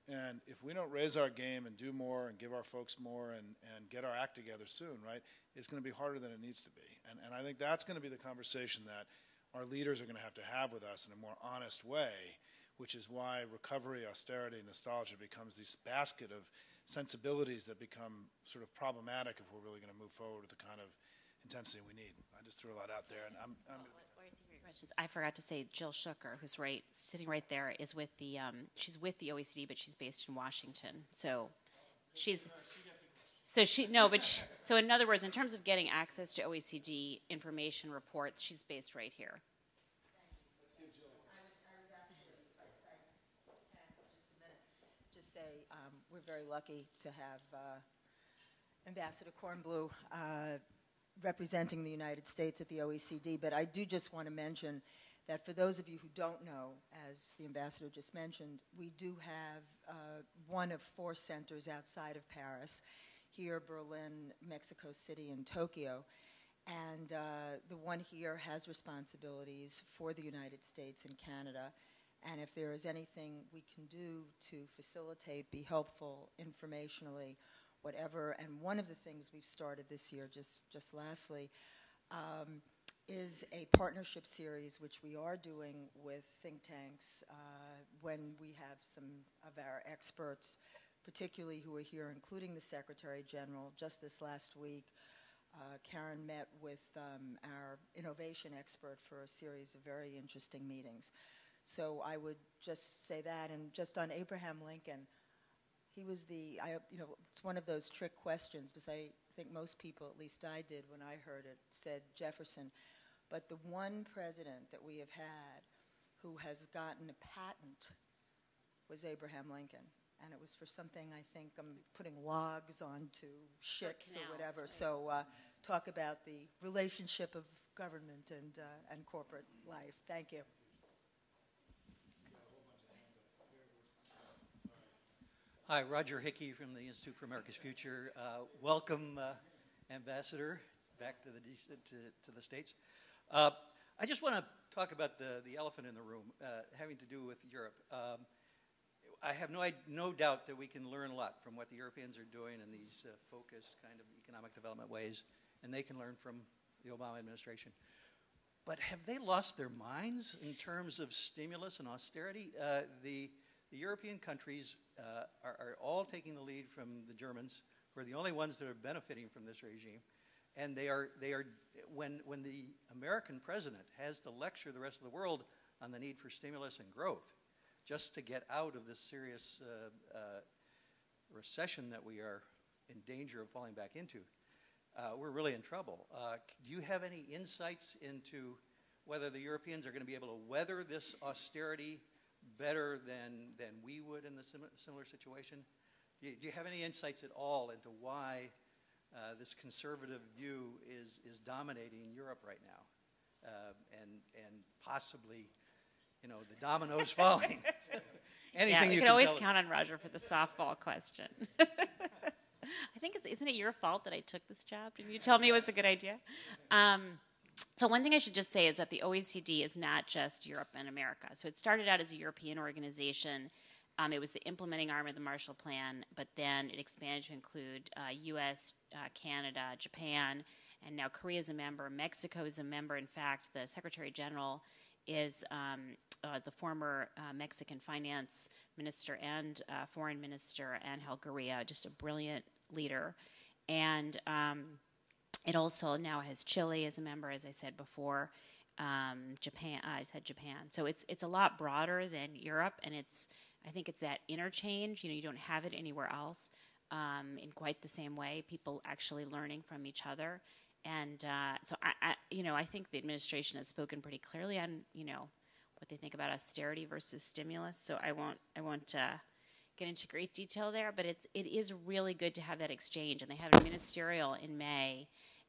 S1: And if we don't raise our game and do more and give our folks more and get our act together soon, right, it's going to be harder than it needs to be. And I think that's going to be the conversation that our leaders are going to have with us in a more honest way, which is why recovery, austerity, nostalgia becomes this basket of sensibilities that become sort of problematic if we're really going to move forward with the kind of intensity we need. I just threw a lot out there, and I'm going to...
S2: Questions. I forgot to say, Jill Shooker, who's sitting right there, is with the she's with the OECD, but she's based in Washington. So so in other words, in terms of getting access to OECD information reports, she's based right here.
S5: Just say we're very lucky to have Ambassador Kornbluh representing the United States at the OECD, but I do just want to mention that for those of you who don't know, as the ambassador just mentioned, we do have one of 4 centers outside of Paris, here, Berlin, Mexico City, and Tokyo. And the one here has responsibilities for the United States and Canada. And if there is anything we can do to facilitate, be helpful informationally, whatever. And one of the things we've started this year, just lastly, is a partnership series which we are doing with think tanks, when we have some of our experts, particularly who are here, including the Secretary General. Just this last week, Karen met with our innovation expert for a series of very interesting meetings. So I would just say that, and just on Abraham Lincoln, he was it's one of those trick questions, because I think most people, at least I did when I heard it, said Jefferson. But the one president that we have had who has gotten a patent was Abraham Lincoln. And it was for something, I think, putting logs onto ships or whatever. Right. So talk about the relationship of government and corporate life. Thank you.
S6: Hi, Roger Hickey from the Institute for America's Future. Welcome, Ambassador, back to the States. I just want to talk about the elephant in the room, having to do with Europe. I have no doubt that we can learn a lot from what the Europeans are doing in these focused kind of economic development ways, and they can learn from the Obama administration. But have they lost their minds in terms of stimulus and austerity? The European countries are all taking the lead from the Germans, who are the only ones that are benefiting from this regime. And when the American president has to lecture the rest of the world on the need for stimulus and growth, just to get out of this serious recession that we are in danger of falling back into, we're really in trouble. Do you have any insights into whether the Europeans are going to be able to weather this austerity better than we would in the similar situation? Do you have any insights at all into why this conservative view is dominating Europe right now, and possibly, the dominoes falling? Anything
S2: you can always count on Roger for the softball question. I think isn't it your fault that I took this job? Didn't you tell me it was a good idea? So one thing I should just say is that the OECD is not just Europe and America. So it started out as a European organization. It was the implementing arm of the Marshall Plan, but then it expanded to include U.S., Canada, Japan, and now Korea is a member. Mexico is a member. In fact, the Secretary General is the former Mexican finance minister and foreign minister, Angel Gurria, just a brilliant leader. And it also now has Chile as a member, as I said before. Japan, I said Japan. So it's a lot broader than Europe, and I think it's that interchange. You don't have it anywhere else in quite the same way. People actually learning from each other, and so I think the administration has spoken pretty clearly on what they think about austerity versus stimulus. So I won't get into great detail there, but it is really good to have that exchange. And they have a ministerial in May,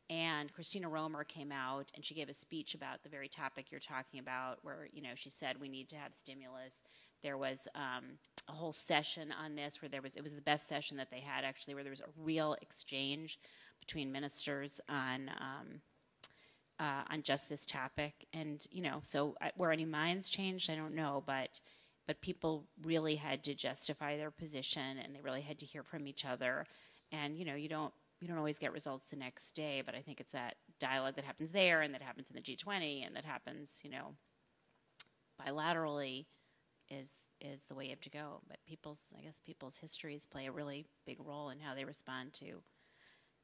S2: and Christina Romer came out and she gave a speech about the very topic you're talking about, where she said we need to have stimulus. There was a whole session on this where it was the best session that they had, actually, where there was a real exchange between ministers on just this topic. And so were any minds changed? I don't know, but people really had to justify their position, and they really had to hear from each other. And you don't always get results the next day, but I think it's that dialogue that happens there, and that happens in the G20, and that happens bilaterally is the way you have to go. But people's histories play a really big role in how they respond to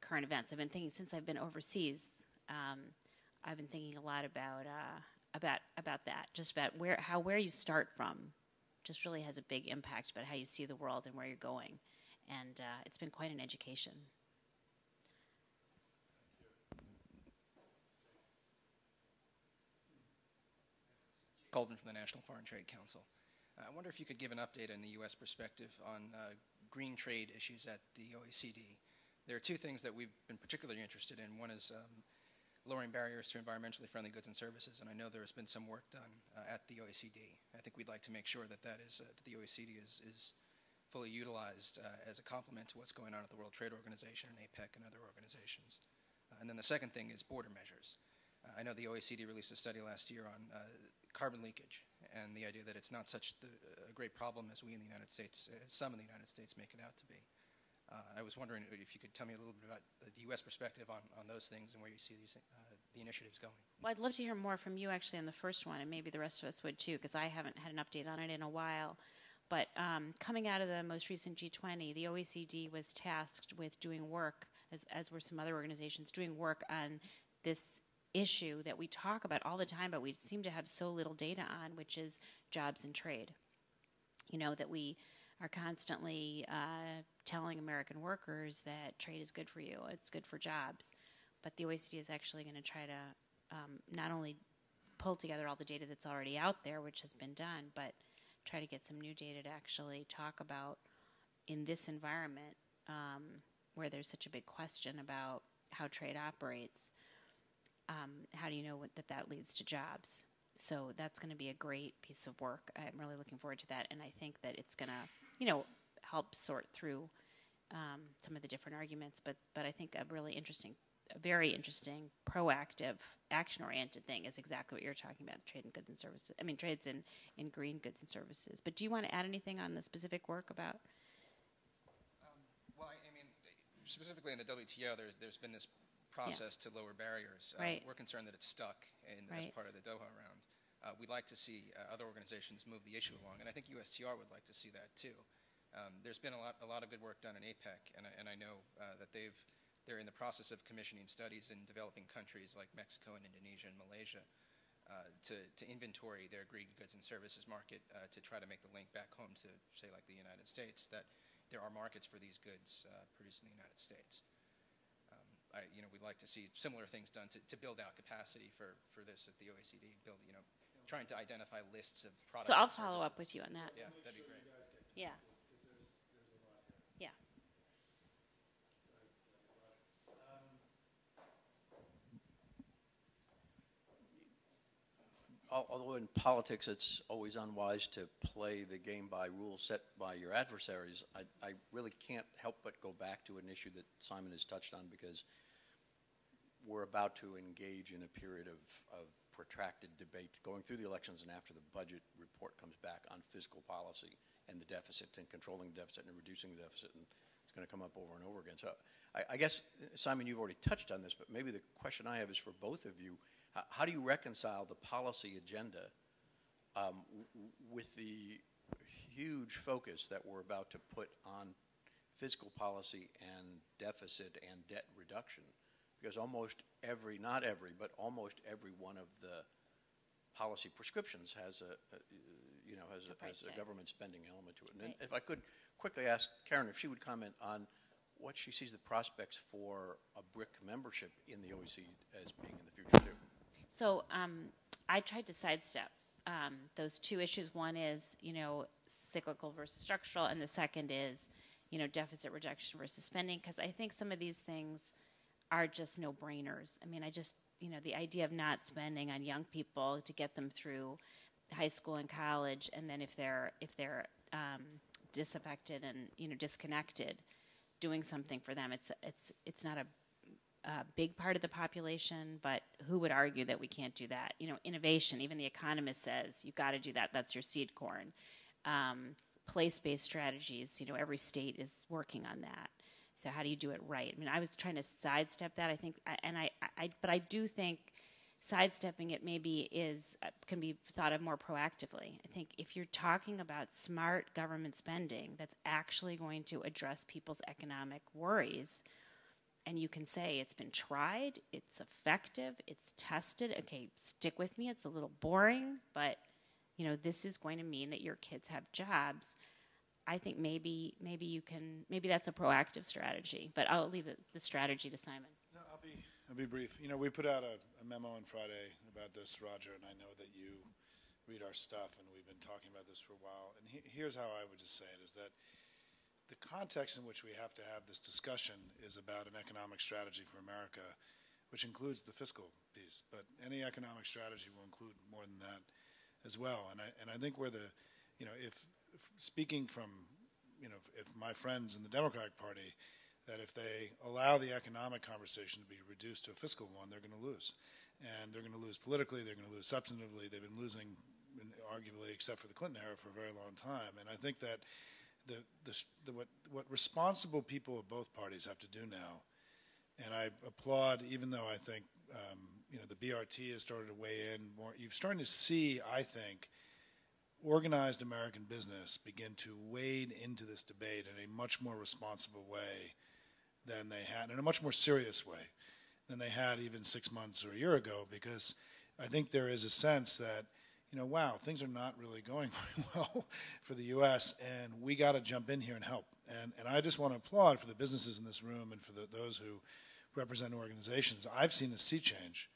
S2: current events. I've been thinking, since I've been overseas, I've been thinking a lot about that, just about where you start from just really has a big impact about how you see the world and where you're going. And it's been quite an education.
S7: Colvin from the National Foreign Trade Council. I wonder if you could give an update on the U.S. perspective on green trade issues at the OECD. There are two things that we've been particularly interested in. One is lowering barriers to environmentally friendly goods and services, and I know there has been some work done at the OECD. I think we'd like to make sure that that the OECD is fully utilized as a complement to what's going on at the World Trade Organization and APEC and other organizations. And then the second thing is border measures. I know the OECD released a study last year on carbon leakage and the idea that it's not such a great problem as we in the United States, some in the United States make it out to be. I was wondering if you could tell me a little bit about the U.S. perspective on those things and where you see the initiative's going.
S2: Well, I'd love to hear more from you actually on the first one, and maybe the rest of us would too, because I haven't had an update on it in a while. But coming out of the most recent G20, the OECD was tasked with doing work, as were some other organizations, doing work on this issue that we talk about all the time, but we seem to have so little data on, which is jobs and trade. You know, that we are constantly telling American workers that trade is good for you, it's good for jobs. But the OECD is actually going to try to not only pull together all the data that's already out there, which has been done, but try to get some new data to actually talk about in this environment where there's such a big question about how trade operates. How do you know that leads to jobs? So that's going to be a great piece of work. I'm really looking forward to that, and I think that it's going to, help sort through some of the different arguments. But I think a very interesting, proactive, action-oriented thing is exactly what you're talking about: trade in goods and services. I mean, trades in green goods and services. But do you want to add anything on the specific work about?
S7: Well, I mean, specifically in the WTO, there's been this process to lower barriers.
S2: Right.
S7: We're concerned that it's stuck as part of the Doha round. We'd like to see other organizations move the issue along, and I think USTR would like to see that too. There's been a lot of good work done in APEC, and I know that they're in the process of commissioning studies in developing countries like Mexico and Indonesia and Malaysia to inventory their green goods and services market to try to make the link back home to, say, like the United States, that there are markets for these goods produced in the United States. We'd like to see similar things done to build out capacity for this at the OECD, trying to identify lists of products.
S2: So I'll follow up with you on that.
S7: Yeah, that'd be great.
S2: Yeah. Yeah.
S8: Although in politics it's always unwise to play the game by rules set by your adversaries, I really can't help but go back to an issue that Simon has touched on, because we're about to engage in a period of protracted debate going through the elections and after the budget report comes back on fiscal policy and the deficit and controlling the deficit and reducing the deficit, and it's going to come up over and over again. So I guess, Simon, you've already touched on this, but maybe the question I have is for both of you. How do you reconcile the policy agenda with the huge focus that we're about to put on fiscal policy and deficit and debt reduction? Because almost not every, but almost every one of the policy prescriptions has a government spending element to it. And if I could quickly ask Karen if she would comment on what she sees the prospects for a BRIC membership in the OECD as being in the future too.
S2: So I tried to sidestep those two issues. One is, cyclical versus structural, and the second is, deficit reduction versus spending, because I think some of these things are just no-brainers. I mean, the idea of not spending on young people to get them through high school and college, and then if they're disaffected and disconnected, doing something for them. It's not a big part of the population, but who would argue that we can't do that? Innovation, even The Economist says you've got to do that. That's your seed corn. Place-based strategies, every state is working on that. So how do you do it right? I mean, I was trying to sidestep that, I think, but I do think sidestepping it maybe can be thought of more proactively. I think if you're talking about smart government spending that's actually going to address people's economic worries, and you can say it's been tried, it's effective, it's tested. Okay, stick with me. It's a little boring, but this is going to mean that your kids have jobs. I think maybe that's a proactive strategy. But I'll leave the strategy to Simon.
S1: No, I'll be brief. We put out a memo on Friday about this, Roger, and I know that you read our stuff, and we've been talking about this for a while. And here's how I would just say it: is that the context in which we have to have this discussion is about an economic strategy for America, which includes the fiscal piece. But any economic strategy will include more than that as well. And I think where if speaking from, if my friends in the Democratic Party, that if they allow the economic conversation to be reduced to a fiscal one, they're going to lose. And they're going to lose politically, they're going to lose substantively. They've been losing, arguably, except for the Clinton era, for a very long time. And I think that what responsible people of both parties have to do now And I applaud, even though I think the BRT has started to weigh in more. You're starting to see, I think, organized American business begin to wade into this debate in a much more responsible way than they had, in a much more serious way than they had even 6 months or a year ago, because I think there is a sense that, wow, things are not really going very well for the U.S., and we got to jump in here and help. And I just want to applaud for the businesses in this room and for those who represent organizations. I've seen a sea change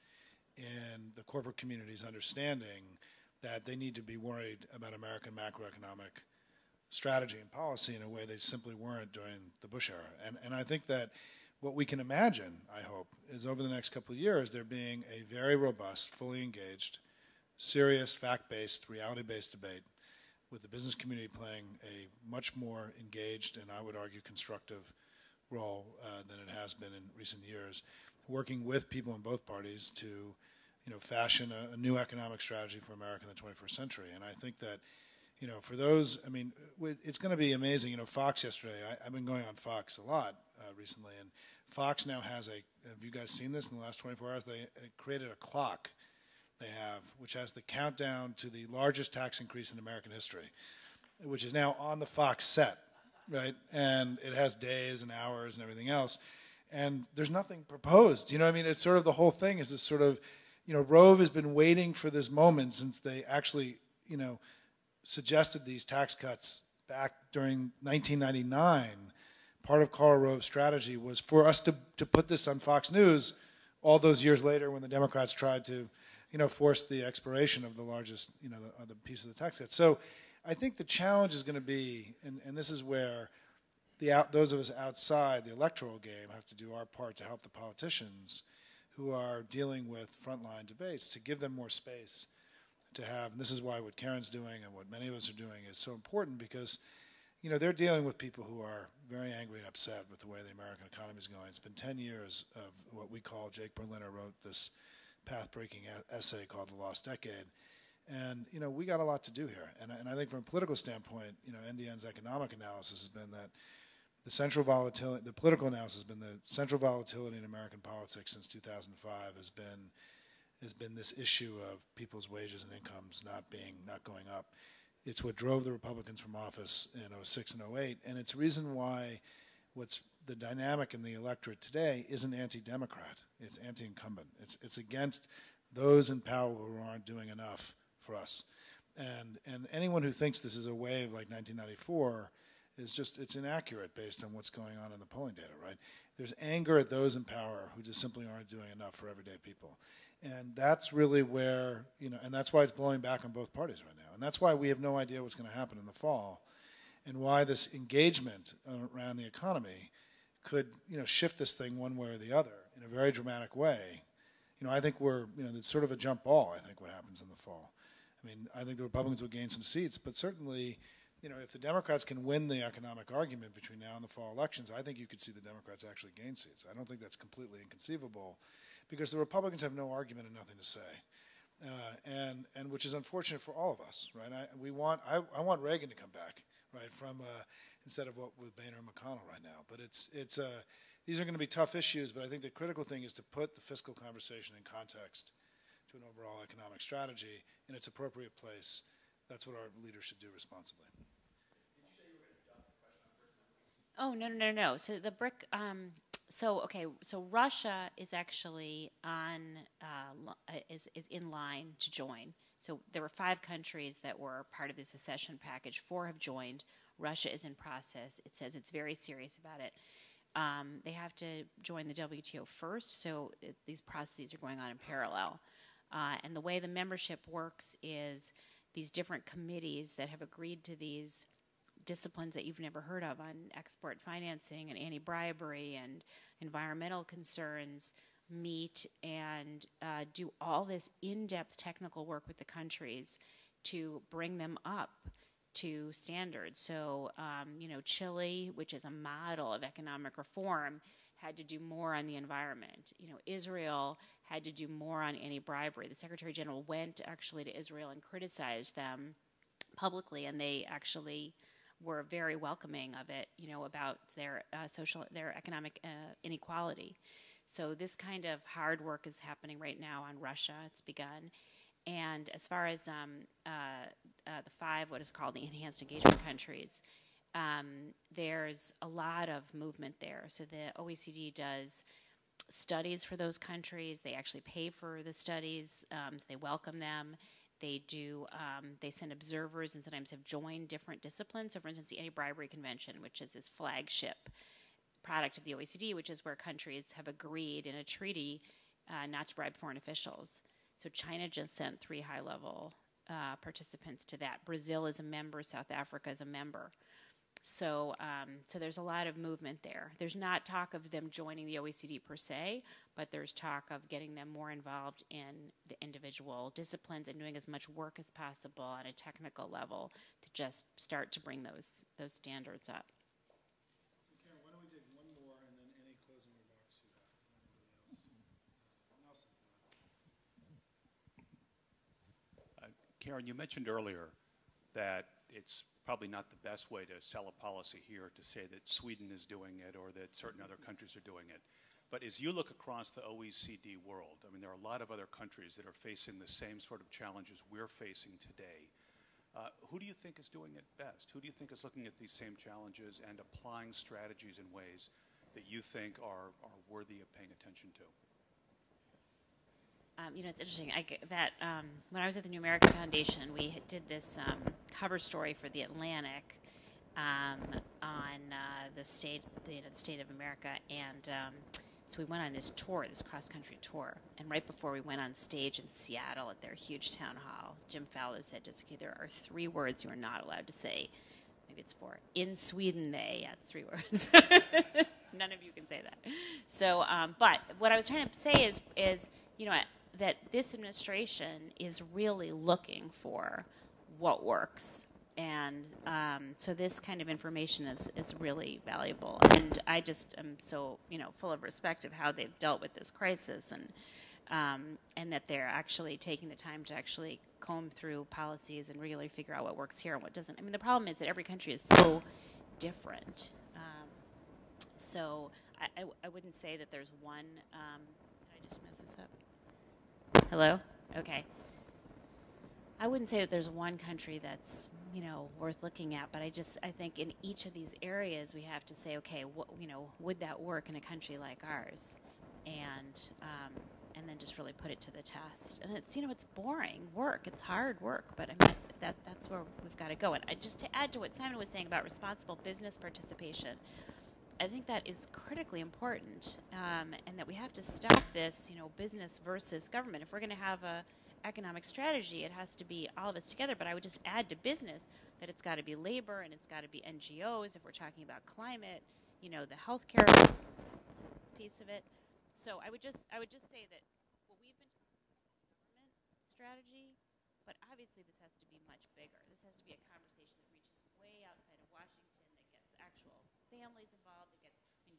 S1: in the corporate community's understanding that they need to be worried about American macroeconomic strategy and policy in a way they simply weren't during the Bush era. And I think that what we can imagine, I hope, is over the next couple of years there being a very robust, fully engaged, serious, fact-based, reality-based debate with the business community playing a much more engaged and I would argue constructive role than it has been in recent years, working with people in both parties to fashion a new economic strategy for America in the 21st century. And I think that, for those, it's going to be amazing. Fox yesterday, I've been going on Fox a lot recently, and Fox now has have you guys seen this in the last 24 hours? They created a clock they have, which has the countdown to the largest tax increase in American history, which is now on the Fox set, right? And it has days and hours and everything else. And there's nothing proposed. It's sort of the whole thing is this sort of, Rove has been waiting for this moment since they actually, suggested these tax cuts back during 1999. Part of Karl Rove's strategy was for us to put this on Fox News all those years later when the Democrats tried to, force the expiration of the largest, the piece of the tax cut. So I think the challenge is going to be, and this is where those of us outside the electoral game have to do our part to help the politicians who are dealing with frontline debates to give them more space to have, and this is why what Karen's doing and what many of us are doing is so important because, they're dealing with people who are very angry and upset with the way the American economy is going. It's been 10 years of what we call, Jake Berliner wrote this path-breaking essay called The Lost Decade. And, we got a lot to do here. And I think from a political standpoint, NDN's economic analysis has been that the political analysis has been the central volatility in American politics since 2005 has been this issue of people's wages and incomes not going up. It's what drove the Republicans from office in 06 and 08, and it's reason why what's the dynamic in the electorate today isn't anti-Democrat. It's anti-incumbent. It's against those in power who aren't doing enough for us. And anyone who thinks this is a wave like 1994 it's inaccurate based on what's going on in the polling data, right? There's anger at those in power who just simply aren't doing enough for everyday people. And that's really where, and that's why it's blowing back on both parties right now. And that's why we have no idea what's going to happen in the fall and why this engagement around the economy could, shift this thing one way or the other in a very dramatic way. I think it's sort of a jump ball, I think, what happens in the fall. I think the Republicans will gain some seats, but certainly, if the Democrats can win the economic argument between now and the fall elections, I think you could see the Democrats actually gain seats. I don't think that's completely inconceivable because the Republicans have no argument and nothing to say, and which is unfortunate for all of us, right? I want Reagan to come back, right, from instead of what with Boehner and McConnell right now. But these are going to be tough issues, but I think the critical thing is to put the fiscal conversation in context to an overall economic strategy in its appropriate place. That's what our leaders should do responsibly.
S9: Did you say you were going to adopt the question on
S2: Oh, no. So the BRIC, so Russia is actually is in line to join. So there were 5 countries that were part of the secession package. 4 have joined. Russia is in process. It says it's very serious about it. They have to join the WTO first, so these processes are going on in parallel. And the way the membership works is these different committees that have agreed to these disciplines that you've never heard of on export financing and anti-bribery and environmental concerns meet and do all this in-depth technical work with the countries to bring them up to standards. So, Chile, which is a model of economic reform, had to do more on the environment. Israel had to do more on anti-bribery. The Secretary General went actually to Israel and criticized them publicly, and they actually were very welcoming of it, about their their economic inequality. So this kind of hard work is happening right now on Russia. It's begun. And as far as the five, what is called the enhanced engagement countries, there's a lot of movement there. So the OECD does studies for those countries. They actually pay for the studies. They welcome them. They do. They send observers and sometimes have joined different disciplines. So, for instance, the Anti-Bribery Convention, which is this flagship product of the OECD, which is where countries have agreed in a treaty not to bribe foreign officials. So China just sent 3 high-level participants to that. Brazil is a member. South Africa is a member. So, so there's a lot of movement there. There's not talk of them joining the OECD per se, but there's talk of getting them more involved in the individual disciplines and doing as much work as possible on a technical level to just start to bring those standards up.
S1: Karen, why don't we take one more and then any closing remarks you have? Nelson.
S9: Karen, you mentioned earlier that it's probably not the best way to sell a policy here to say that Sweden is doing it or that certain other countries are doing it. But as you look across the OECD world, I mean, there are a lot of other countries that are facing the same sort of challenges we're facing today. Who do you think is doing it best? Who do you think is looking at these same challenges and applying strategies in ways that you think are worthy of paying attention to?
S2: It's interesting when I was at the New America Foundation, we did this cover story for the Atlantic on the state of America, and so we went on this tour, this cross-country tour, and right before we went on stage in Seattle at their huge town hall, Jim Fowler said, Jessica, there are 3 words you are not allowed to say. Maybe it's 4. In Sweden, that's 3 words. None of you can say that. So, but what I was trying to say is that this administration is really looking for what works. And so this kind of information is really valuable. And I just am so, full of respect of how they've dealt with this crisis and that they're actually taking the time to actually comb through policies and really figure out what works here and what doesn't. I mean, the problem is that every country is so different. So I wouldn't say that there's one. Did I just mess this up? Hello? Okay. I wouldn't say that there's one country that's, worth looking at, but I think in each of these areas we have to say, okay, would that work in a country like ours? And then just really put it to the test. And it's, it's boring work. It's hard work, but I mean, that's where we've got to go. And just to add to what Simon was saying about responsible business participation, I think that is critically important, and that we have to stop this, business versus government. If we're going to have a economic strategy, it has to be all of us together. But I would just add to business that it's got to be labor and it's got to be NGOs if we're talking about climate, the healthcare piece of it. So I would just say that what we've been talking about government strategy, but obviously this has to be much bigger. This has to be a conversation that reaches way outside of Washington, that gets actual families involved.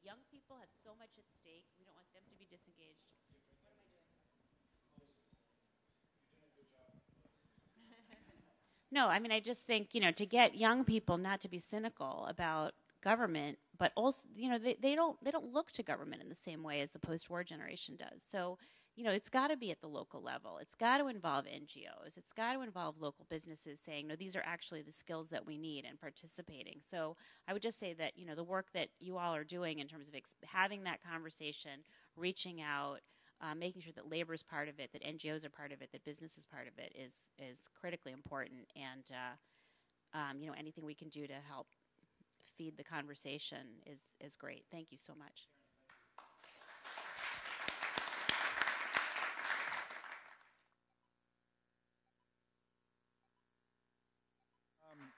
S2: Young people have so much at stake. We don't want them to be disengaged. What am I doing? No, I mean, I just think, to get young people not to be cynical about government, but also, they don't look to government in the same way as the post-war generation does. So, it's got to be at the local level. It's got to involve NGOs. It's got to involve local businesses saying, no, these are actually the skills that we need and participating. So I would just say that, the work that you all are doing in terms of having that conversation, reaching out, making sure that labor is part of it, that NGOs are part of it, that business is part of it is critically important. And, anything we can do to help feed the conversation is great. Thank you so much.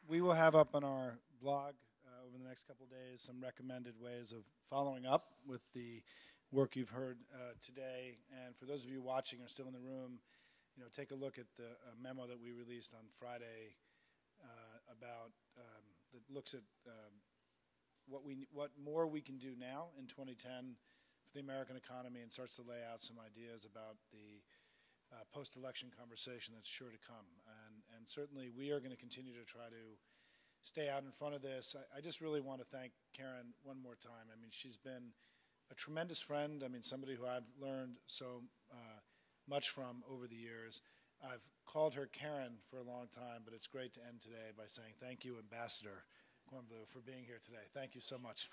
S1: We will have up on our blog over the next couple of days some recommended ways of following up with the work you've heard today. And for those of you watching or still in the room, take a look at the memo that we released on Friday about that looks at what more we can do now in 2010 for the American economy and starts to lay out some ideas about the post-election conversation that's sure to come. And certainly we are going to continue to try to stay out in front of this. I just really want to thank Karen one more time. I mean, she's been a tremendous friend. I mean, somebody who I've learned so much from over the years. I've called her Karen for a long time, but it's great to end today by saying thank you, Ambassador Kornbluh, for being here today. Thank you so much.